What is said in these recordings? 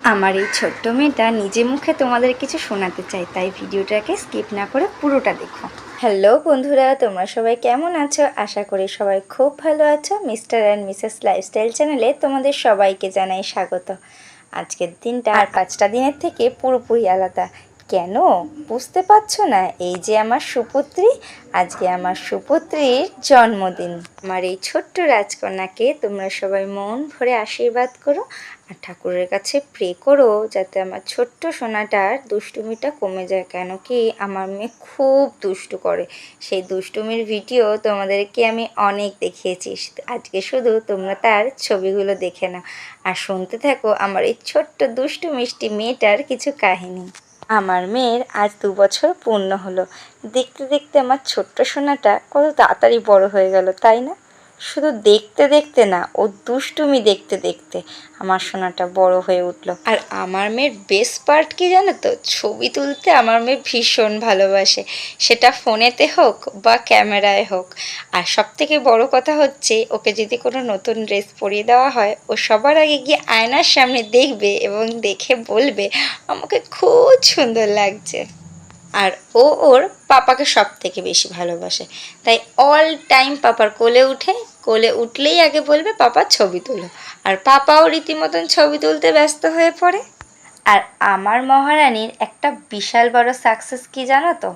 আমার এই ছোট্ট মেয়েটা নিজে মুখে তোমাদের কিছু শোনাতে চাই, তাই ভিডিওটাকে স্কিপ না করে পুরোটা দেখো। হ্যালো বন্ধুরা, তোমরা সবাই কেমন আছো? আশা করি সবাই খুব ভালো আছো। মিস্টার অ্যান্ড মিসেস লাইফস্টাইল চ্যানেলে তোমাদের সবাইকে জানাই স্বাগত। আজকের দিনটা আর 5টা দিনের থেকে পুরোপুরি আলাদা। কেন বুঝতে পারছো না? এই যে আমার সুপুত্রী, আজকে আমার সুপুত্রীর জন্মদিন। আমার এই ছোট্ট রাজকন্যাকে তোমরা সবাই মন ভরে আশীর্বাদ করো আর ঠাকুরের কাছে প্রে করো যাতে আমার ছোট্ট সোনাটার দুষ্টুমিটা কমে যায়। কেন কি আমার মেয়ে খুব দুষ্টু করে, সেই দুষ্টুমির ভিডিও তোমাদেরকে আমি অনেক দেখিয়েছি। আজকে শুধু তোমরা তার ছবিগুলো দেখে নাও আর শুনতে থাকো আমার এই ছোট্ট দুষ্টু মিষ্টি মেয়েটার কিছু কাহিনী। আমার মেয়ের আজ 2 বছর পূর্ণ হলো। দেখতে দেখতে আমার ছোট্ট সোনাটা কত তাড়াতাড়ি বড় হয়ে গেল, তাই না? শুধু দেখতে দেখতে না, ও দুষ্টুমি দেখতে দেখতে আমার সোনাটা বড় হয়ে উঠলো। আর আমার মেয়ের বেস্ট পার্ট কি জানো তো? ছবি তুলতে আমার মেয়ে ভীষণ ভালোবাসে, সেটা ফোনেতে হোক বা ক্যামেরায় হোক। আর সবথেকে বড় কথা হচ্ছে, ওকে যদি কোনো নতুন ড্রেস পরিয়ে দেওয়া হয়, ও সবার আগে গিয়ে আয়নার সামনে দেখবে এবং দেখে বলবে আমাকে খুব সুন্দর লাগছে। আর ও ওর পাপাকে সব থেকে বেশি ভালোবাসে, তাই অল টাইম পাপার কোলে উঠে, কোলে উঠলেই আগে বলবে পাপা ছবি তোলো। আর পাপাও রীতিমতন ছবি তুলতে ব্যস্ত হয়ে পড়ে। আর আমার মহারানীর একটা বিশাল বড় সাকসেস কি জানো তো?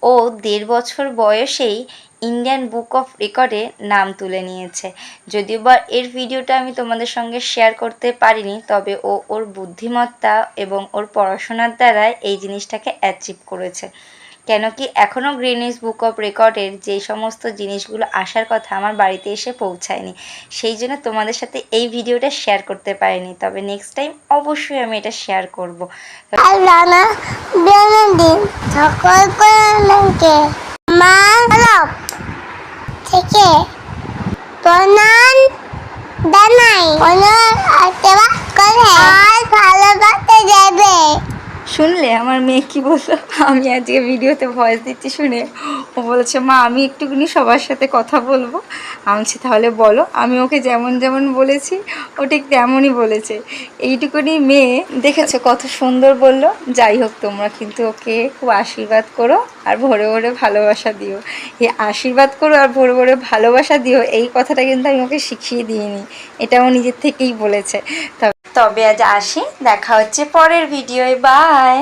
ও 1.5 বছর বয়সেই ইন্ডিয়ান বুক অফ রেকর্ডে নাম তুলে নিয়েছে। যদিও বা এর ভিডিওটা আমি তোমাদের সঙ্গে শেয়ার করতে পারিনি, তবে ও ওর বুদ্ধিমত্তা এবং ওর পড়াশোনার দ্বারাই এই জিনিসটাকে অ্যাচিভ করেছে। কেন কি এখনও গ্রিনিস বুক অফ রেকর্ডের যেই সমস্ত জিনিসগুলো আসার কথা আমার বাড়িতে এসে পৌঁছায়নি, সেই জন্য তোমাদের সাথে এই ভিডিওটা শেয়ার করতে পারিনি। তবে নেক্সট টাইম অবশ্যই আমি এটা শেয়ার করব। মা থেকে প্রণাম জানাই, ভালোবাসতে যাবে। শুনলে আমার মেয়ে কি বললো? আমি আজকে ভিডিওতে ভয়েস দিচ্ছি শুনে ও বলেছে মা আমি একটুখানি সবার সাথে কথা বলবো। আমি বলছি তাহলে বলো। আমি ওকে যেমন যেমন বলেছি ও ঠিক তেমনই বলেছে। এইটুকুনি মেয়ে দেখেছো কত সুন্দর বলল। যাই হোক, তোমরা কিন্তু ওকে খুব আশীর্বাদ করো আর ভোরে ভোরে ভালোবাসা দিও। এই আশীর্বাদ করো আর ভোরে ভোরে ভালোবাসা দিও, এই কথাটা কিন্তু আমি ওকে শিখিয়ে দিইনি, এটা ও নিজের থেকেই বলেছে। তবে আজ আসি, দেখা হচ্ছে পরের ভিডিওয়। বাই।